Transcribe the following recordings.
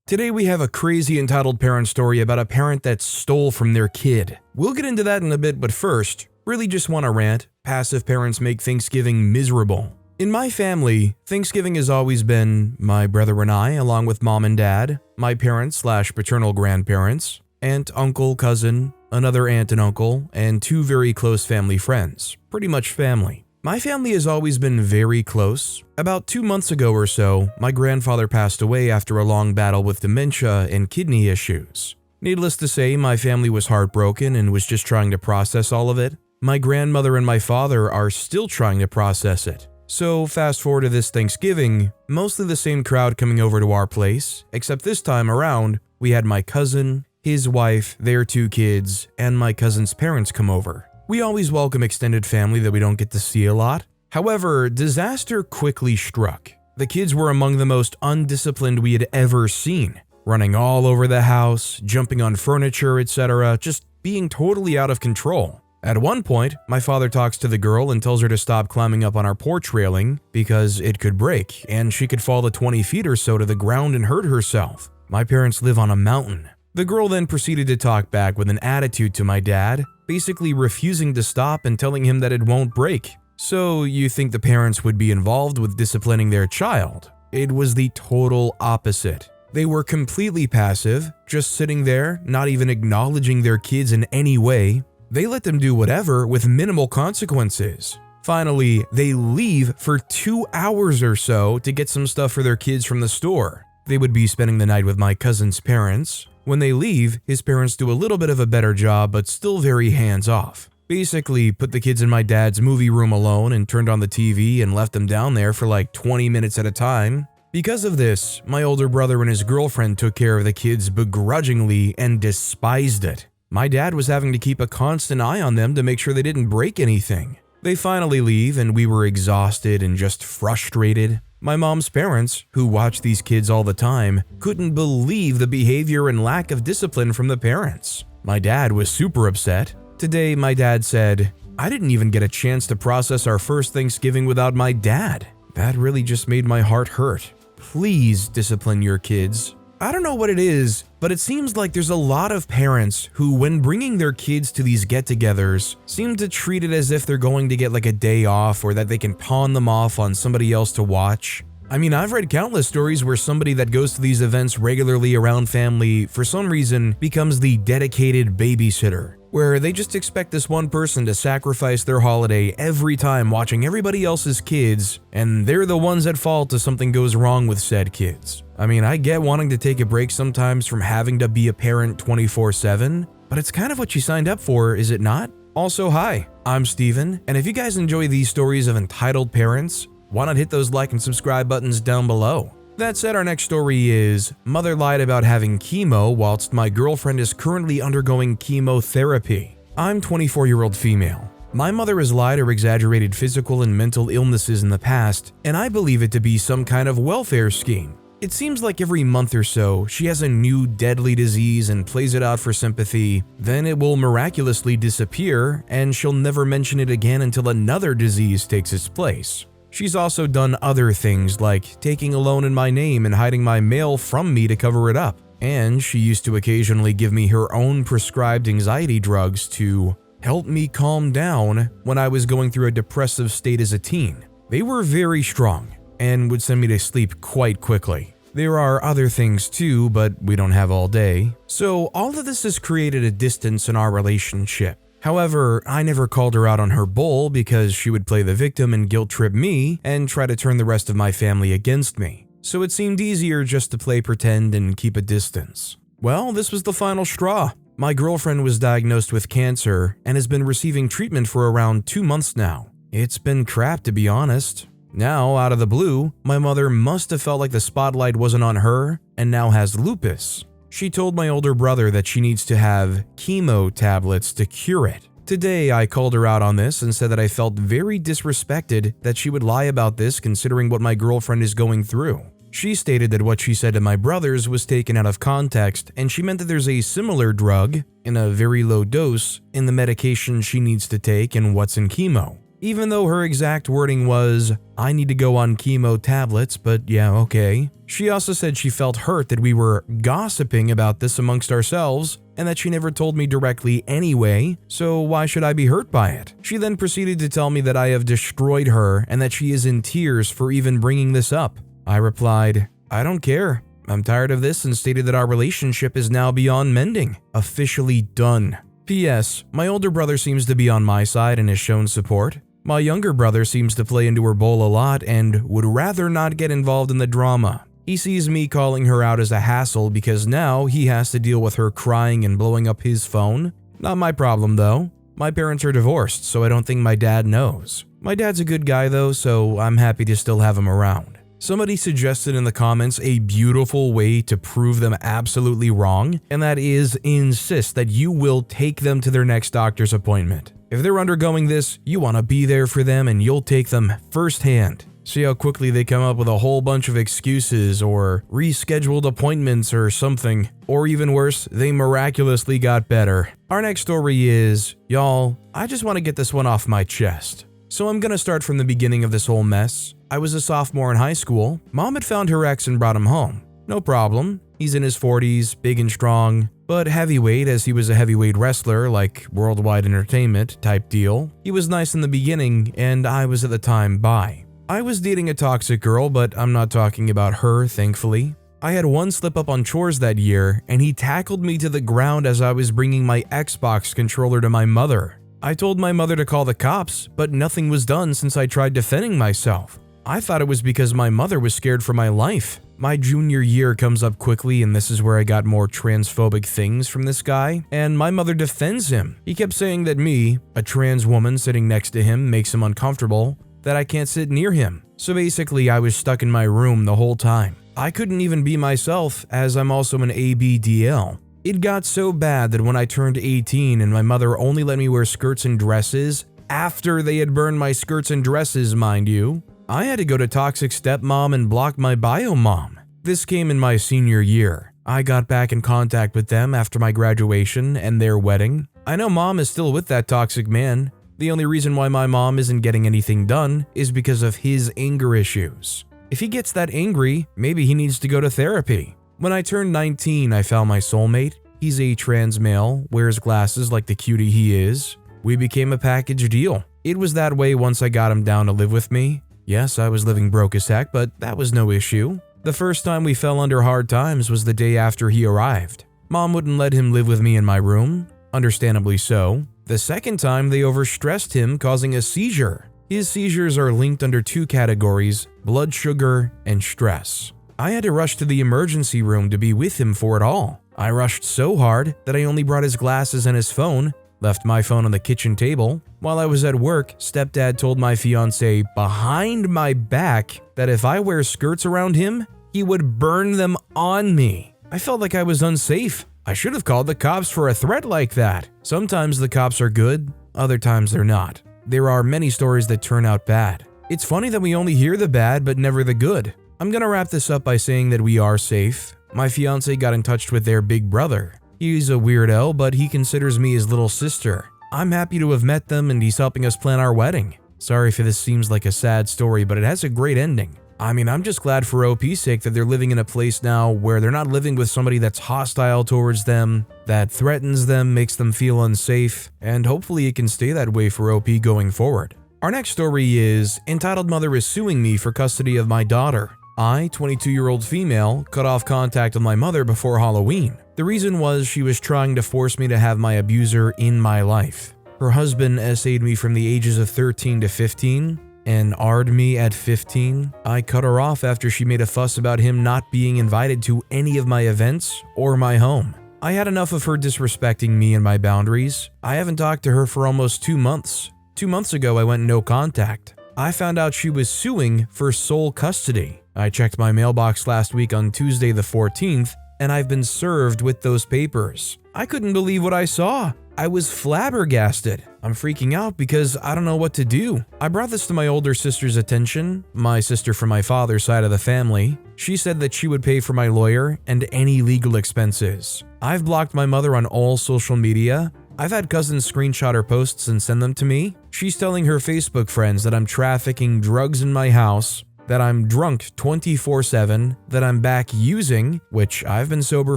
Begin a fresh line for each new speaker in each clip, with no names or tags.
Today we have a crazy entitled parent story about a parent that stole from their kid. We'll get into that in a bit, but first, really just want to rant. Passive parents make Thanksgiving miserable. In my family, Thanksgiving has always been my brother and I, along with mom and dad, my parents/paternal grandparents, aunt, uncle, cousin, another aunt and uncle, and two very close family friends. Pretty much family. My family has always been very close. About 2 months ago or so, my grandfather passed away after a long battle with dementia and kidney issues. Needless to say, my family was heartbroken and was just trying to process all of it. My grandmother and my father are still trying to process it. So fast forward to this Thanksgiving, mostly the same crowd coming over to our place, except this time around, we had my cousin, his wife, their 2 kids, and my cousin's parents come over. We always welcome extended family that we don't get to see a lot. However, disaster quickly struck. The kids were among the most undisciplined we had ever seen, running all over the house, jumping on furniture, etc., just being totally out of control. At one point, my father talks to the girl and tells her to stop climbing up on our porch railing because it could break and she could fall 20 feet or so to the ground and hurt herself. My parents live on a mountain. The girl then proceeded to talk back with an attitude to my dad, basically refusing to stop and telling him that it won't break. So you think the parents would be involved with disciplining their child? It was the total opposite. They were completely passive, just sitting there, not even acknowledging their kids in any way. They let them do whatever with minimal consequences. Finally, they leave for 2 hours or so to get some stuff for their kids from the store. They would be spending the night with my cousin's parents. When they leave, his parents do a little bit of a better job, but still very hands-off. Basically, put the kids in my dad's movie room alone and turned on the TV and left them down there for like 20 minutes at a time. Because of this, my older brother and his girlfriend took care of the kids begrudgingly and despised it. My dad was having to keep a constant eye on them to make sure they didn't break anything. They finally leave and we were exhausted and just frustrated. My mom's parents, who watch these kids all the time, couldn't believe the behavior and lack of discipline from the parents. My dad was super upset. Today, my dad said, "I didn't even get a chance to process our first Thanksgiving without my dad. That really just made my heart hurt. Please discipline your kids." I don't know what it is, but it seems like there's a lot of parents who, when bringing their kids to these get-togethers, seem to treat it as if they're going to get like a day off or that they can pawn them off on somebody else to watch. I mean, I've read countless stories where somebody that goes to these events regularly around family, for some reason, becomes the dedicated babysitter, where they just expect this one person to sacrifice their holiday every time watching everybody else's kids, and they're the ones at fault if something goes wrong with said kids. I mean, I get wanting to take a break sometimes from having to be a parent 24/7, but it's kind of what you signed up for, is it not? Also, hi, I'm Steven, and if you guys enjoy these stories of entitled parents, why not hit those like and subscribe buttons down below? That said, our next story is, Mother lied about having chemo whilst my girlfriend is currently undergoing chemotherapy. I'm 24-year-old female. My mother has lied or exaggerated physical and mental illnesses in the past, and I believe it to be some kind of welfare scheme. It seems like every month or so, she has a new deadly disease and plays it out for sympathy, then it will miraculously disappear, and she'll never mention it again until another disease takes its place. She's also done other things like taking a loan in my name and hiding my mail from me to cover it up. And she used to occasionally give me her own prescribed anxiety drugs to help me calm down when I was going through a depressive state as a teen. They were very strong and would send me to sleep quite quickly. There are other things too, but we don't have all day. So all of this has created a distance in our relationship. However, I never called her out on her bull because she would play the victim and guilt trip me and try to turn the rest of my family against me. So it seemed easier just to play pretend and keep a distance. Well, this was the final straw. My girlfriend was diagnosed with cancer and has been receiving treatment for around 2 months now. It's been crap, to be honest. Now, out of the blue, my mother must have felt like the spotlight wasn't on her and now has lupus. She told my older brother that she needs to have chemo tablets to cure it. Today, I called her out on this and said that I felt very disrespected that she would lie about this considering what my girlfriend is going through. She stated that what she said to my brothers was taken out of context and she meant that there's a similar drug, in a very low dose, in the medication she needs to take and what's in chemo. Even though her exact wording was, "I need to go on chemo tablets, but yeah, okay." She also said she felt hurt that we were gossiping about this amongst ourselves and that she never told me directly anyway, so why should I be hurt by it? She then proceeded to tell me that I have destroyed her and that she is in tears for even bringing this up. I replied, "I don't care. I'm tired of this," and stated that our relationship is now beyond mending. Officially done. P.S. My older brother seems to be on my side and has shown support. My younger brother seems to play into her bowl a lot and would rather not get involved in the drama. He sees me calling her out as a hassle because now he has to deal with her crying and blowing up his phone. Not my problem though. My parents are divorced, so I don't think my dad knows. My dad's a good guy though, so I'm happy to still have him around. Somebody suggested in the comments a beautiful way to prove them absolutely wrong, and that is insist that you will take them to their next doctor's appointment. If they're undergoing this, you want to be there for them and you'll take them firsthand. See how quickly they come up with a whole bunch of excuses or rescheduled appointments or something. Or even worse, they miraculously got better. Our next story is, y'all, I just want to get this one off my chest. So I'm gonna start from the beginning of this whole mess. I was a sophomore in high school. Mom had found her ex and brought him home. No problem. He's in his 40s, big and strong, but heavyweight as he was a heavyweight wrestler like Worldwide Entertainment type deal. He was nice in the beginning and I was at the time bi. I was dating a toxic girl, but I'm not talking about her, thankfully. I had one slip up on chores that year and he tackled me to the ground as I was bringing my Xbox controller to my mother. I told my mother to call the cops, but nothing was done since I tried defending myself. I thought it was because my mother was scared for my life. My junior year comes up quickly and this is where I got more transphobic things from this guy, and my mother defends him. He kept saying that me, a trans woman sitting next to him, makes him uncomfortable, that I can't sit near him. So basically I was stuck in my room the whole time. I couldn't even be myself as I'm also an ABDL. It got so bad that when I turned 18 and my mother only let me wear skirts and dresses, after they had burned my skirts and dresses, mind you, I had to go to toxic stepmom and block my bio mom. This came in my senior year. I got back in contact with them after my graduation and their wedding. I know mom is still with that toxic man. The only reason why my mom isn't getting anything done is because of his anger issues. If he gets that angry, maybe he needs to go to therapy. When I turned 19, I found my soulmate. He's a trans male, wears glasses like the cutie he is. We became a package deal. It was that way once I got him down to live with me. Yes, I was living broke as heck, but that was no issue. The first time we fell under hard times was the day after he arrived. Mom wouldn't let him live with me in my room, understandably so. The second time, they overstressed him, causing a seizure. His seizures are linked under two categories: blood sugar and stress. I had to rush to the emergency room to be with him for it all. I rushed so hard that I only brought his glasses and his phone, left my phone on the kitchen table. While I was at work, stepdad told my fiance behind my back that if I wear skirts around him, he would burn them on me. I felt like I was unsafe. I should have called the cops for a threat like that. Sometimes the cops are good, other times they're not. There are many stories that turn out bad. It's funny that we only hear the bad but never the good. I'm gonna wrap this up by saying that we are safe. My fiance got in touch with their big brother. He's a weirdo, but he considers me his little sister. I'm happy to have met them and he's helping us plan our wedding. Sorry if this seems like a sad story, but it has a great ending. I mean, I'm just glad for OP's sake that they're living in a place now where they're not living with somebody that's hostile towards them, that threatens them, makes them feel unsafe, and hopefully it can stay that way for OP going forward. Our next story is, entitled Mother is Suing Me for Custody of My Daughter. I, 22-year-old female, cut off contact with my mother before Halloween. The reason was she was trying to force me to have my abuser in my life. Her husband essayed me from the ages of 13 to 15, and R'd me at 15. I cut her off after she made a fuss about him not being invited to any of my events or my home. I had enough of her disrespecting me and my boundaries. I haven't talked to her for almost 2 months. 2 months ago, I went no contact. I found out she was suing for sole custody. I checked my mailbox last week on Tuesday the 14th, and I've been served with those papers. I couldn't believe what I saw. I was flabbergasted. I'm freaking out because I don't know what to do. I brought this to my older sister's attention, my sister from my father's side of the family. She said that she would pay for my lawyer and any legal expenses. I've blocked my mother on all social media, I've had cousins screenshot her posts and send them to me. She's telling her Facebook friends that I'm trafficking drugs in my house, that I'm drunk 24/7, that I'm back using, which I've been sober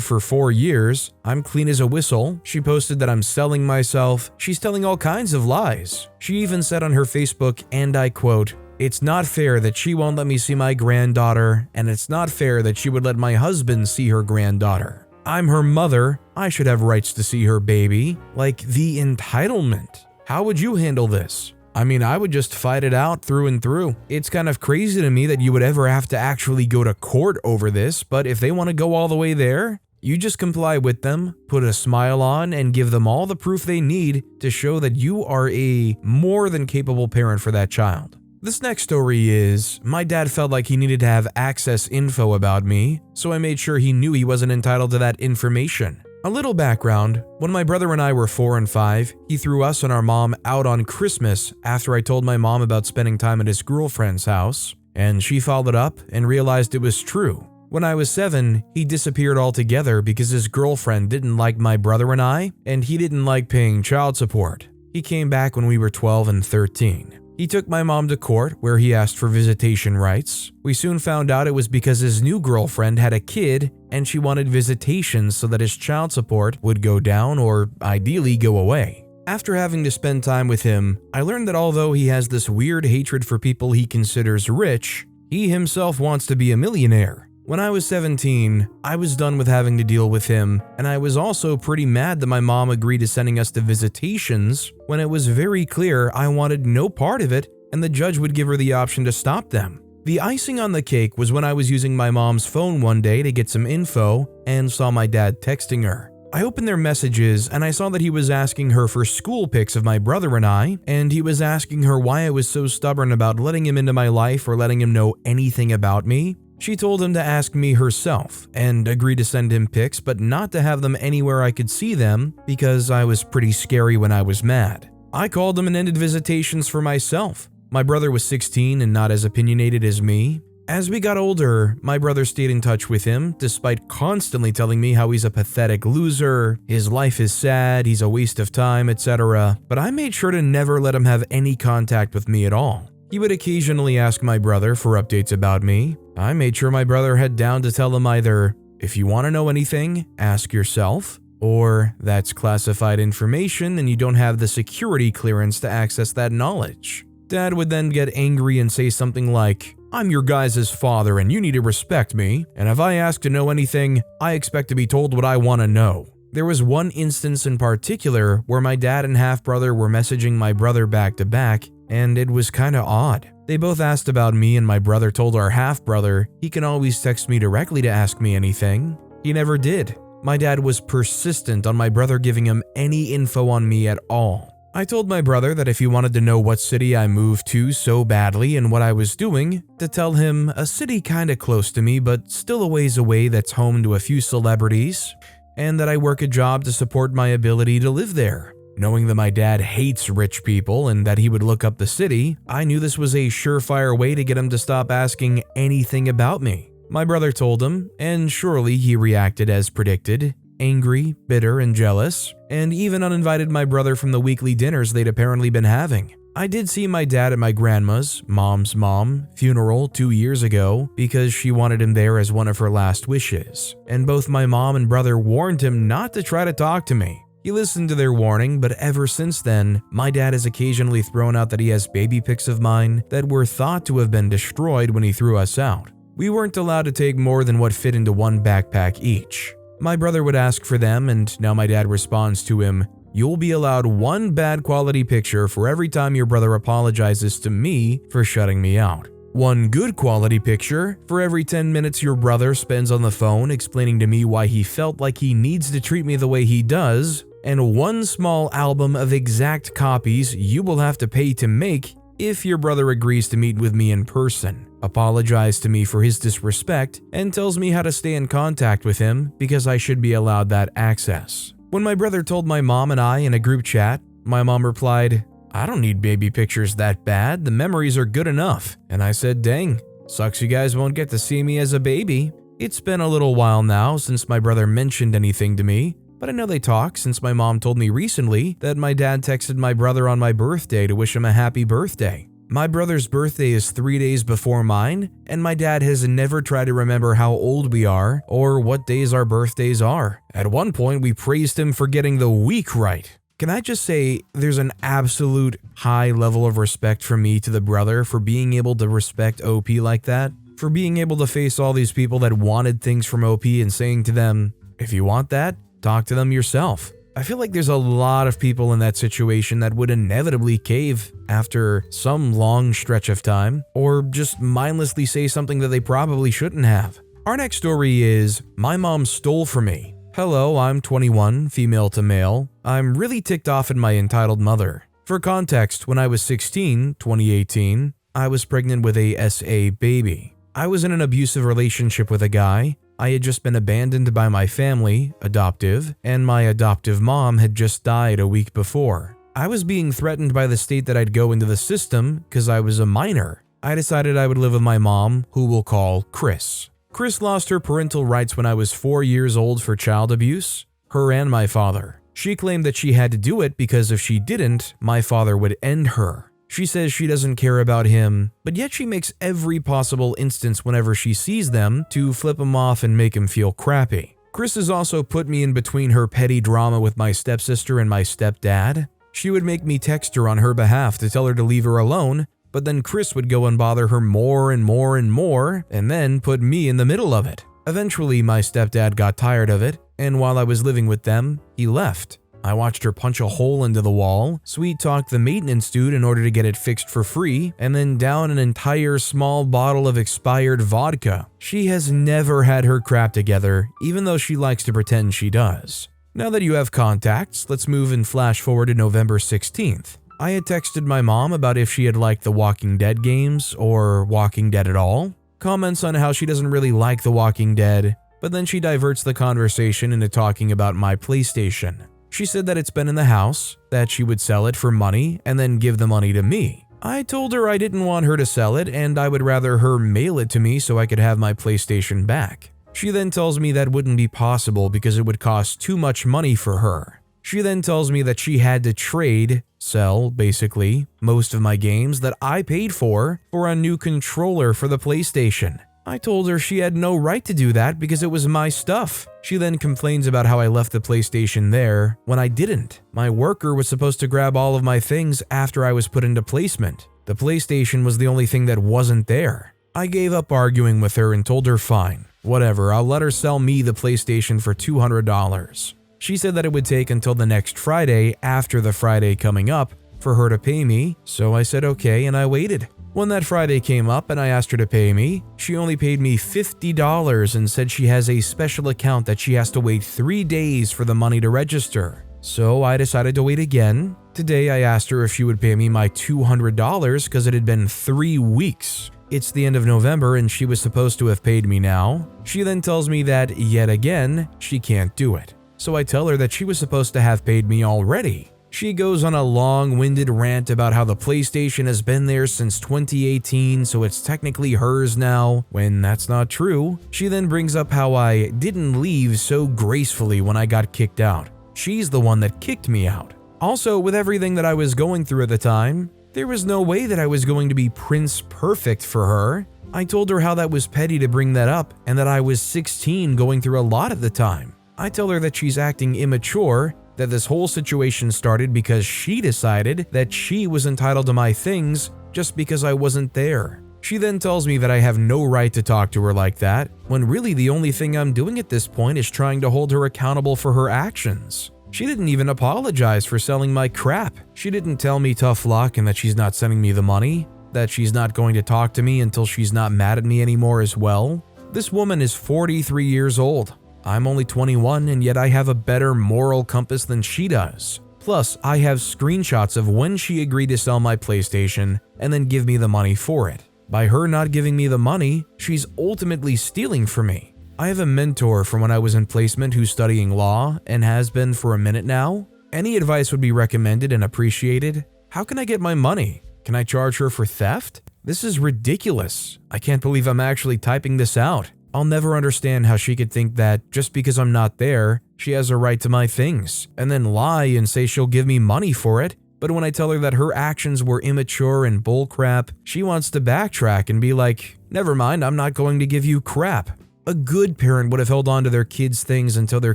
for 4 years, I'm clean as a whistle. She posted that I'm selling myself. She's telling all kinds of lies. She even said on her Facebook, and I quote, "It's not fair that she won't let me see my granddaughter, and it's not fair that she would let my husband see her granddaughter. I'm her mother. I should have rights to see her baby." Like, the entitlement. How would you handle this? I mean, I would just fight it out through and through. It's kind of crazy to me that you would ever have to actually go to court over this, but if they want to go all the way there, you just comply with them, put a smile on, and give them all the proof they need to show that you are a more than capable parent for that child. This next story is, my dad felt like he needed to have access info about me, so I made sure he knew he wasn't entitled to that information. A little background, when my brother and I were 4 and 5, he threw us and our mom out on Christmas after I told my mom about spending time at his girlfriend's house, and she followed up and realized it was true. When I was 7, he disappeared altogether because his girlfriend didn't like my brother and I, and he didn't like paying child support. He came back when we were 12 and 13. He took my mom to court where he asked for visitation rights. We soon found out it was because his new girlfriend had a kid and she wanted visitations so that his child support would go down or ideally go away. After having to spend time with him, I learned that although he has this weird hatred for people he considers rich, he himself wants to be a millionaire. When I was 17, I was done with having to deal with him, and I was also pretty mad that my mom agreed to sending us to visitations when it was very clear I wanted no part of it and the judge would give her the option to stop them. The icing on the cake was when I was using my mom's phone one day to get some info and saw my dad texting her. I opened their messages and I saw that he was asking her for school pics of my brother and I, and he was asking her why I was so stubborn about letting him into my life or letting him know anything about me. She told him to ask me herself and agreed to send him pics, but not to have them anywhere I could see them because I was pretty scary when I was mad. I called him and ended visitations for myself. My brother was 16 and not as opinionated as me. As we got older, my brother stayed in touch with him despite constantly telling me how he's a pathetic loser, his life is sad, he's a waste of time, etc. But I made sure to never let him have any contact with me at all. He would occasionally ask my brother for updates about me. I made sure my brother had down to tell him either, "If you want to know anything, ask yourself," or "That's classified information and you don't have the security clearance to access that knowledge." Dad would then get angry and say something like, "I'm your guys' father and you need to respect me, and if I ask to know anything, I expect to be told what I want to know." There was one instance in particular where my dad and half-brother were messaging my brother back to back, and it was kinda odd. They both asked about me and my brother told our half-brother he can always text me directly to ask me anything. He never did. My dad was persistent on my brother giving him any info on me at all. I told my brother that if he wanted to know what city I moved to so badly and what I was doing, to tell him a city kinda close to me but still a ways away that's home to a few celebrities, and that I work a job to support my ability to live there. Knowing that my dad hates rich people and that he would look up the city, I knew this was a surefire way to get him to stop asking anything about me. My brother told him, and surely he reacted as predicted, angry, bitter, and jealous, and even uninvited my brother from the weekly dinners they'd apparently been having. I did see my dad at my grandma's, mom's mom, funeral 2 years ago because she wanted him there as one of her last wishes, and both my mom and brother warned him not to try to talk to me. He listened to their warning, but ever since then, my dad has occasionally thrown out that he has baby pics of mine that were thought to have been destroyed when he threw us out. We weren't allowed to take more than what fit into one backpack each. My brother would ask for them, and now my dad responds to him, "You'll be allowed one bad quality picture for every time your brother apologizes to me for shutting me out. One good quality picture for every 10 minutes your brother spends on the phone explaining to me why he felt like he needs to treat me the way he does, and one small album of exact copies you will have to pay to make if your brother agrees to meet with me in person, apologize to me for his disrespect, and tells me how to stay in contact with him because I should be allowed that access." When my brother told my mom and I in a group chat, my mom replied, "I don't need baby pictures that bad, the memories are good enough." And I said, "Dang, sucks you guys won't get to see me as a baby." It's been a little while now since my brother mentioned anything to me, but I know they talk since my mom told me recently that my dad texted my brother on my birthday to wish him a happy birthday. My brother's birthday is 3 days before mine, and my dad has never tried to remember how old we are or what days our birthdays are. At one point, we praised him for getting the week right. Can I just say, there's an absolute high level of respect from me to the brother for being able to respect OP like that, for being able to face all these people that wanted things from OP and saying to them, if you want that, talk to them yourself. I feel like there's a lot of people in that situation that would inevitably cave after some long stretch of time, or just mindlessly say something that they probably shouldn't have. Our next story is, my mom stole from me. Hello, I'm 21, female to male. I'm really ticked off at my entitled mother. For context, when I was 16, 2018, I was pregnant with a SA baby. I was in an abusive relationship with a guy. I had just been abandoned by my family, adoptive, and my adoptive mom had just died a week before. I was being threatened by the state that I'd go into the system because I was a minor. I decided I would live with my mom, who we'll call Chris. Chris lost her parental rights when I was 4 years old for child abuse, her and my father. She claimed that she had to do it because if she didn't, my father would end her. She says she doesn't care about him, but yet she makes every possible instance whenever she sees them to flip him off and make him feel crappy. Chris has also put me in between her petty drama with my stepsister and my stepdad. She would make me text her on her behalf to tell her to leave her alone, but then Chris would go and bother her more and more and more, and then put me in the middle of it. Eventually, my stepdad got tired of it, and while I was living with them, he left. I watched her punch a hole into the wall, sweet-talk the maintenance dude in order to get it fixed for free, and then down an entire small bottle of expired vodka. She has never had her crap together, even though she likes to pretend she does. Now that you have contacts, let's move and flash forward to November 16th. I had texted my mom about if she had liked the Walking Dead games, or Walking Dead at all. Comments on how she doesn't really like the Walking Dead, but then she diverts the conversation into talking about my PlayStation. She said that it's been in the house, that she would sell it for money and then give the money to me. I told her I didn't want her to sell it and I would rather her mail it to me so I could have my PlayStation back. She then tells me that wouldn't be possible because it would cost too much money for her. She then tells me that she had to sell, basically, most of my games that I paid for a new controller for the PlayStation. I told her she had no right to do that because it was my stuff. She then complains about how I left the PlayStation there when I didn't. My worker was supposed to grab all of my things after I was put into placement. The PlayStation was the only thing that wasn't there. I gave up arguing with her and told her fine, whatever, I'll let her sell me the PlayStation for $200. She said that it would take until the next Friday after the Friday coming up for her to pay me, so I said okay and I waited. When that Friday came up and I asked her to pay me, she only paid me $50 and said she has a special account that she has to wait 3 days for the money to register. So I decided to wait again. Today I asked her if she would pay me my $200 because it had been 3 weeks. It's the end of November and she was supposed to have paid me now. She then tells me that, yet again, she can't do it. So I tell her that she was supposed to have paid me already. She goes on a long-winded rant about how the PlayStation has been there since 2018, so it's technically hers now, when that's not true. She then brings up how I didn't leave so gracefully when I got kicked out. She's the one that kicked me out. Also, with everything that I was going through at the time, there was no way that I was going to be Prince Perfect for her. I told her how that was petty to bring that up, and that I was 16 going through a lot at the time. I tell her that she's acting immature, that this whole situation started because she decided that she was entitled to my things just because I wasn't there. She then tells me that I have no right to talk to her like that, when really the only thing I'm doing at this point is trying to hold her accountable for her actions. She didn't even apologize for selling my crap. She didn't tell me tough luck and that she's not sending me the money, that she's not going to talk to me until she's not mad at me anymore as well. This woman is 43 years old. I'm only 21 and yet I have a better moral compass than she does. Plus, I have screenshots of when she agreed to sell my PlayStation and then give me the money for it. By her not giving me the money, she's ultimately stealing from me. I have a mentor from when I was in placement who's studying law and has been for a minute now. Any advice would be recommended and appreciated. How can I get my money? Can I charge her for theft? This is ridiculous. I can't believe I'm actually typing this out. I'll never understand how she could think that just because I'm not there, she has a right to my things, and then lie and say she'll give me money for it. But when I tell her that her actions were immature and bullcrap, she wants to backtrack and be like, never mind, I'm not going to give you crap. A good parent would have held on to their kid's things until their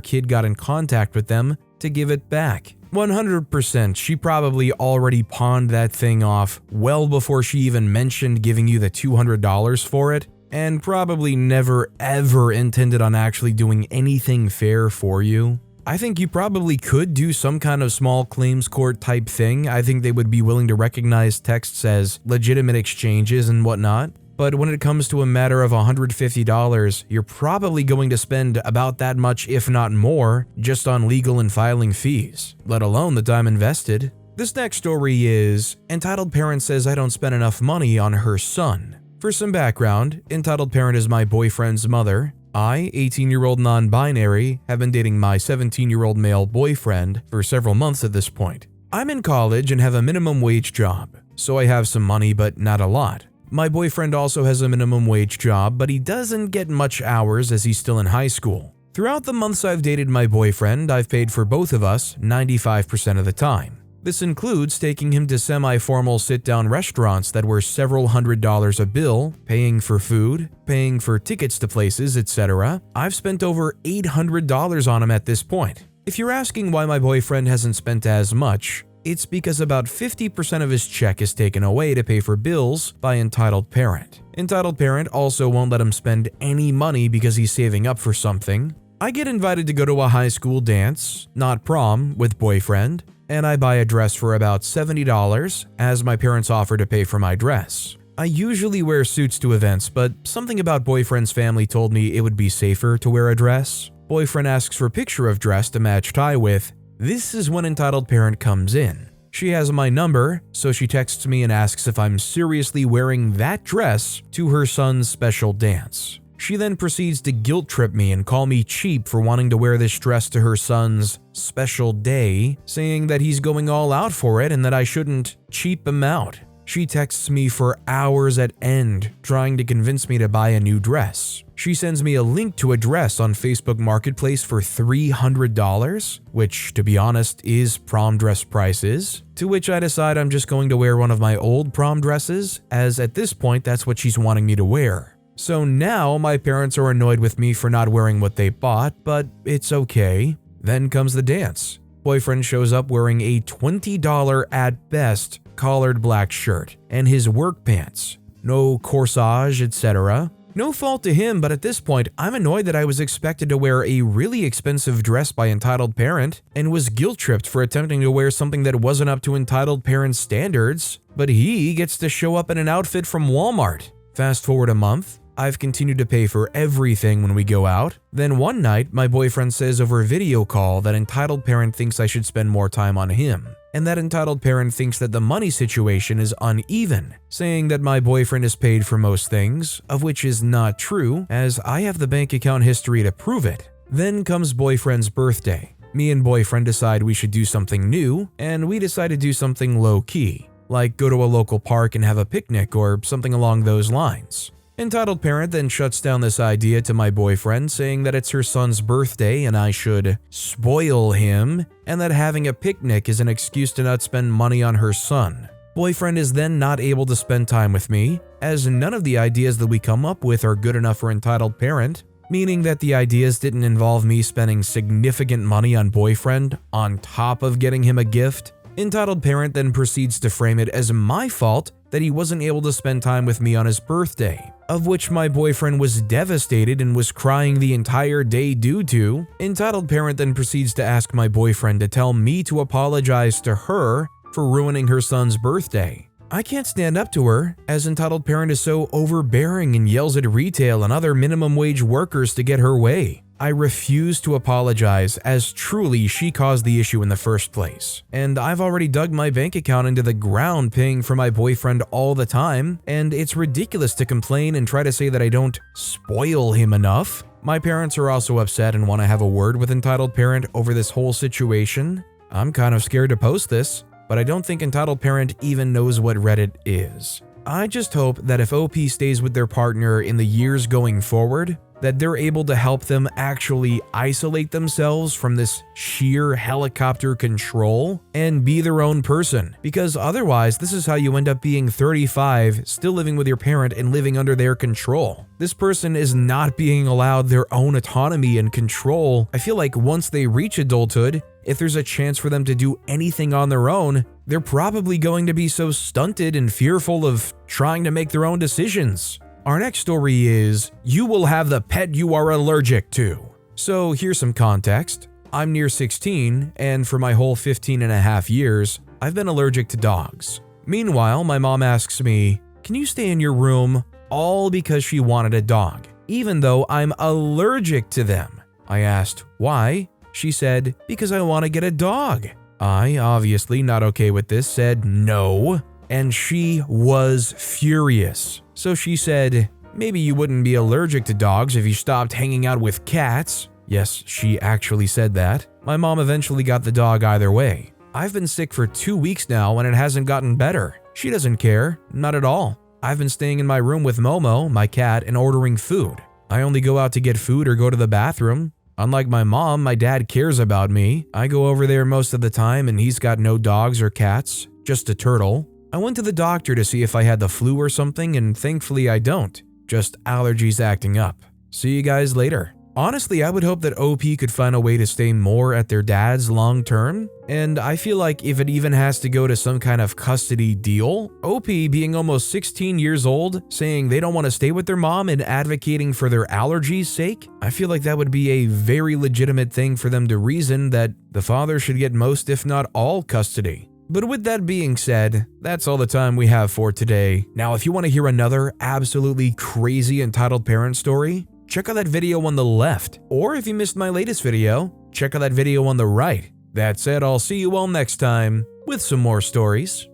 kid got in contact with them to give it back. 100%, she probably already pawned that thing off well before she even mentioned giving you the $200 for it, and probably never ever intended on actually doing anything fair for you. I think you probably could do some kind of small claims court type thing. I think they would be willing to recognize texts as legitimate exchanges and whatnot. But when it comes to a matter of $150, you're probably going to spend about that much, if not more, just on legal and filing fees, let alone the time invested. This next story is, Entitled Parent says I don't spend enough money on her son. For some background, Entitled Parent is my boyfriend's mother. I, 18-year-old non-binary, have been dating my 17-year-old male boyfriend for several months at this point. I'm in college and have a minimum wage job, so I have some money but not a lot. My boyfriend also has a minimum wage job, but he doesn't get much hours as he's still in high school. Throughout the months I've dated my boyfriend, I've paid for both of us 95% of the time. This includes taking him to semi-formal sit-down restaurants that were several $100s a bill, paying for food, paying for tickets to places, etc. I've spent over $800 on him at this point. If you're asking why my boyfriend hasn't spent as much, it's because about 50% of his check is taken away to pay for bills by Entitled Parent. Entitled Parent also won't let him spend any money because he's saving up for something. I get invited to go to a high school dance, not prom, with boyfriend, and I buy a dress for about $70 as my parents offer to pay for my dress. I usually wear suits to events, but something about boyfriend's family told me it would be safer to wear a dress. Boyfriend asks for a picture of dress to match tie with. This is when Entitled Parent comes in. She has my number, so she texts me and asks if I'm seriously wearing that dress to her son's special dance. She then proceeds to guilt trip me and call me cheap for wanting to wear this dress to her son's special day, saying that he's going all out for it and that I shouldn't cheap him out. She texts me for hours at end, trying to convince me to buy a new dress. She sends me a link to a dress on Facebook Marketplace for $300, which, to be honest, is prom dress prices, to which I decide I'm just going to wear one of my old prom dresses, as at this point that's what she's wanting me to wear. So now my parents are annoyed with me for not wearing what they bought, but it's okay. Then comes the dance. Boyfriend shows up wearing a $20 at best collared black shirt and his work pants. No corsage, etc. No fault to him, but at this point, I'm annoyed that I was expected to wear a really expensive dress by Entitled Parent and was guilt-tripped for attempting to wear something that wasn't up to Entitled Parent's standards, but he gets to show up in an outfit from Walmart. Fast forward a month, I've continued to pay for everything when we go out. Then one night, my boyfriend says over a video call that Entitled Parent thinks I should spend more time on him, and that Entitled Parent thinks that the money situation is uneven, saying that my boyfriend is paid for most things, of which is not true, as I have the bank account history to prove it. Then comes boyfriend's birthday. Me and boyfriend decide we should do something new, and we decide to do something low-key, like go to a local park and have a picnic or something along those lines. Entitled Parent then shuts down this idea to my boyfriend, saying that it's her son's birthday and I should spoil him, and that having a picnic is an excuse to not spend money on her son. Boyfriend is then not able to spend time with me, as none of the ideas that we come up with are good enough for Entitled Parent, meaning that the ideas didn't involve me spending significant money on boyfriend on top of getting him a gift. Entitled Parent then proceeds to frame it as my fault that he wasn't able to spend time with me on his birthday, of which my boyfriend was devastated and was crying the entire day due to. Entitled Parent then proceeds to ask my boyfriend to tell me to apologize to her for ruining her son's birthday. I can't stand up to her, as Entitled Parent is so overbearing and yells at retail and other minimum wage workers to get her way. I refuse to apologize, as truly she caused the issue in the first place. And I've already dug my bank account into the ground paying for my boyfriend all the time, and it's ridiculous to complain and try to say that I don't spoil him enough. My parents are also upset and want to have a word with Entitled Parent over this whole situation. I'm kind of scared to post this, but I don't think Entitled Parent even knows what Reddit is. I just hope that if OP stays with their partner in the years going forward, that they're able to help them actually isolate themselves from this sheer helicopter control and be their own person. Because otherwise, this is how you end up being 35, still living with your parent and living under their control. This person is not being allowed their own autonomy and control. I feel like once they reach adulthood, if there's a chance for them to do anything on their own, they're probably going to be so stunted and fearful of trying to make their own decisions. Our next story is, you will have the pet you are allergic to. So here's some context. I'm near 16, and for my whole 15 and a half years, I've been allergic to dogs. Meanwhile, my mom asks me, "Can you stay in your room?" All because she wanted a dog, even though I'm allergic to them. I asked, "Why?" She said, "Because I want to get a dog." I, obviously not okay with this, said no, and she was furious. So she said, "Maybe you wouldn't be allergic to dogs if you stopped hanging out with cats." Yes, she actually said that. My mom eventually got the dog either way. I've been sick for 2 weeks now and it hasn't gotten better. She doesn't care, not at all. I've been staying in my room with Momo, my cat, and ordering food. I only go out to get food or go to the bathroom. Unlike my mom, my dad cares about me. I go over there most of the time and he's got no dogs or cats, just a turtle. I went to the doctor to see if I had the flu or something, and thankfully I don't. Just allergies acting up. See you guys later. Honestly, I would hope that OP could find a way to stay more at their dad's long term, and I feel like if it even has to go to some kind of custody deal, OP being almost 16 years old, saying they don't want to stay with their mom and advocating for their allergies' sake, I feel like that would be a very legitimate thing for them to reason that the father should get most if not all custody. But with that being said, that's all the time we have for today. Now, if you want to hear another absolutely crazy entitled parent story, check out that video on the left. Or if you missed my latest video, check out that video on the right. That said, I'll see you all next time with some more stories.